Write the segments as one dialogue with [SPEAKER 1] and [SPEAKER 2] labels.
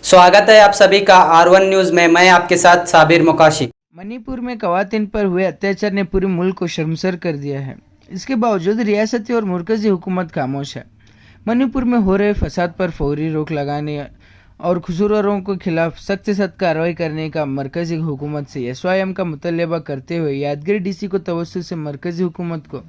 [SPEAKER 1] स्वागत है आप सभी का R1 न्यूज़ में। मैं आपके साथ साबिर मुकाशी।
[SPEAKER 2] मणिपुर में खवातीन पर हुए अत्याचार ने पूरे मुल्क को शर्मसार कर दिया है। इसके बावजूद रियासती और मरकजी हुकूमत खामोश है। मणिपुर में हो रहे फसाद पर फौरी रोक लगाने और कसूरवारों के खिलाफ सख्त से सख्त कार्रवाई करने का मरकजी हुकूमत से एसवाईएम का मुतलबा करते हुए यादगिरी डीसी को तवज्जुह से मरकजी हुकूमत को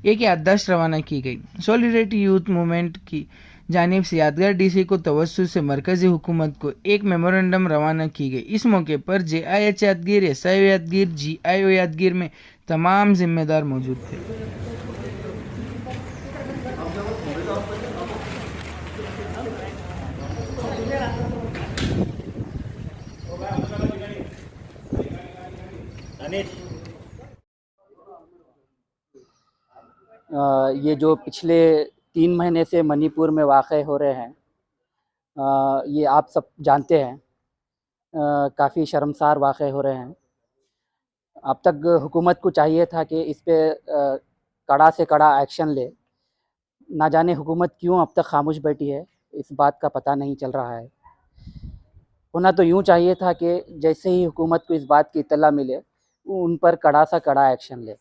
[SPEAKER 2] एक याददाश्त रवाना की गई। सॉलिडरिटी यूथ मूवमेंट की जानिब से यादगार डीसी को तवज्जुह से मरकजी हुकूमत को एक मेमोरेंडम रवाना की गई। इस मौके पर JIH Yadgir, SIO Yadgir, GIO Yadgir में तमाम जिम्मेदार मौजूद थे।
[SPEAKER 3] ये जो पिछले 3 महीने से मणिपुर में वाक़े हो रहे हैं, ये आप सब जानते हैं, काफ़ी शर्मसार वाक़े हो रहे हैं। अब तक हुकूमत को चाहिए था कि इस पे कड़ा से कड़ा एक्शन ले। ना जाने हुकूमत क्यों अब तक खामोश बैठी है, इस बात का पता नहीं चल रहा है। होना तो यूँ चाहिए था कि जैसे ही हुकूमत को इस बात की इत्तला मिले, उन पर कड़ा सा कड़ा एक्शन ले,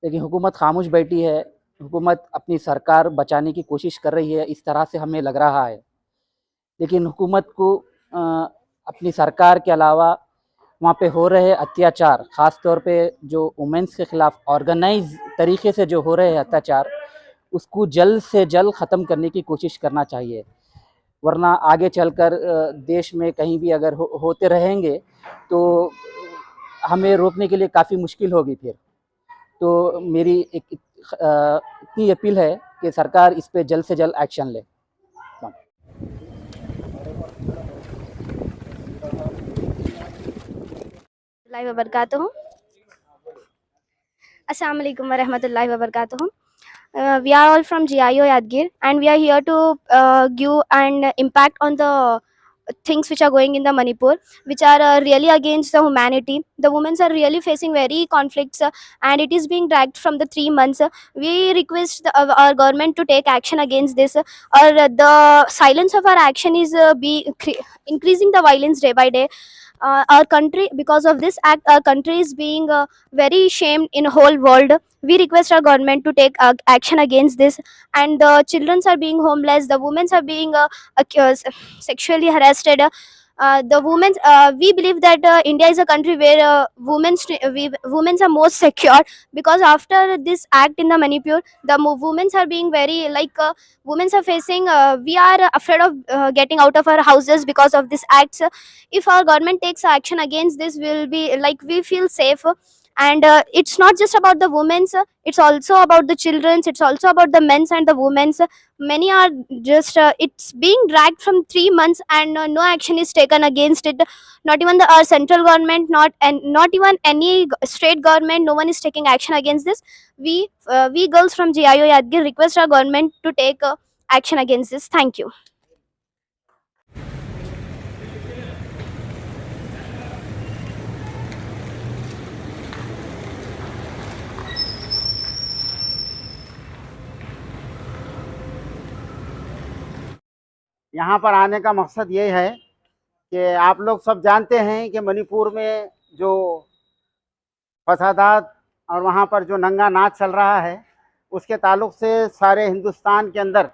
[SPEAKER 3] लेकिन हुकूमत खामोश बैठी है। हुकूमत अपनी सरकार बचाने की कोशिश कर रही है, इस तरह से हमें लग रहा है। लेकिन हुकूमत को अपनी सरकार के अलावा वहाँ पे हो रहे अत्याचार, ख़ास तौर पे जो वुमेंस के ख़िलाफ़ ऑर्गेनाइज तरीके से जो हो रहे हैं अत्याचार, उसको जल्द से जल्द ख़त्म करने की कोशिश करना चाहिए। वरना आगे चलकर देश में कहीं भी अगर होते रहेंगे तो हमें रोकने के लिए काफ़ी मुश्किल होगी फिर। तो मेरी इतनी अपील है कि सरकार इस पे जल्द से जल्द एक्शन ले।
[SPEAKER 4] वबरकातुहू। अस्सलाम वालेकुम वरहमतुल्लाहि वबरकातुहू। We are all from GIO Yadgir and we are here to give an impact on the things which are going in the Manipur, which are really against the humanity. The women are really facing very conflicts and it is being dragged from the 3 months. We request our government to take action against this, or the silence of our action is increasing the violence day by day. Our country, because of this act, our country is being very shamed in whole world. We request our government to take action against this, and the children are being homeless, the women are being accused, sexually harassed. The women, we believe that India is a country where women are most secure, because after this act in the Manipur, the women are being very women are facing, we are afraid of getting out of our houses because of this acts. If our government takes action against this, we'll be we feel safe. And it's not just about the women's, it's also about the children's, it's also about the men's and the women's. Many are just it's being dragged from 3 months, and no action is taken against it. Not even the our central government, not even any state government, no one is taking action against this. We girls from GIO Yadgir request our government to take action against this. Thank you.
[SPEAKER 5] यहाँ पर आने का मकसद ये है कि आप लोग सब जानते हैं कि मणिपुर में जो फसादात और वहाँ पर जो नंगा नाच चल रहा है, उसके ताल्लुक़ से सारे हिंदुस्तान के अंदर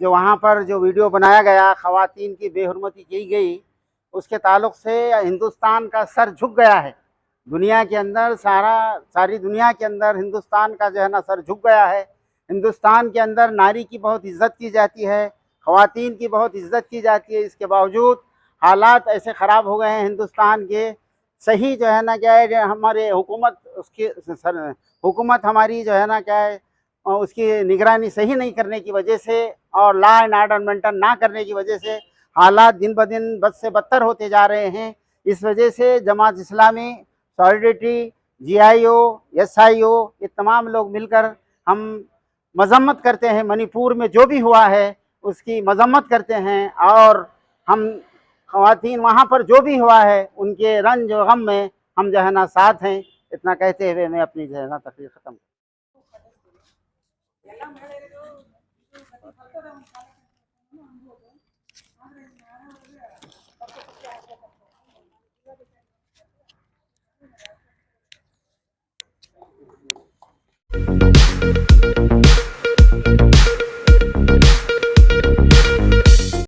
[SPEAKER 5] जो वहाँ पर जो वीडियो बनाया गया, ख़वातीन की बेहुरमती की गई, उसके ताल्लुक़ से हिंदुस्तान का सर झुक गया है। दुनिया के अंदर सारी दुनिया के अंदर हिंदुस्तान का जो है ना सर झुक गया है। हिंदुस्तान के अंदर नारी की बहुत इज़्ज़त की जाती है, ख़वातीन की बहुत इज़्ज़त की जाती है। इसके बावजूद हालात ऐसे ख़राब हो गए हैं हिंदुस्तान के। सही जो है ना क्या है, हमारे हुकूमत हमारी जो है ना क्या है, उसकी निगरानी सही नहीं करने की वजह से और लॉ एंड ऑर्डर मेंटेन ना करने की वजह से हालात दिन ब दिन बद से बदतर होते जा रहे हैं। इस वजह से Jamaat Islami, solidarity, GIO, SIO, ये तमाम लोग मिलकर हम मजम्मत करते हैं। मणिपुर में जो भी हुआ है उसकी मजम्मत करते हैं, और हम ख़वातीन वहाँ पर जो भी हुआ है उनके रंज और गम में हम जो है ना साथ हैं। इतना कहते हुए मैं अपनी जो है ना तकरीर ख़त्म। ಎಲ್ಲ ಮಹಿಳೆಯರಿಗೂ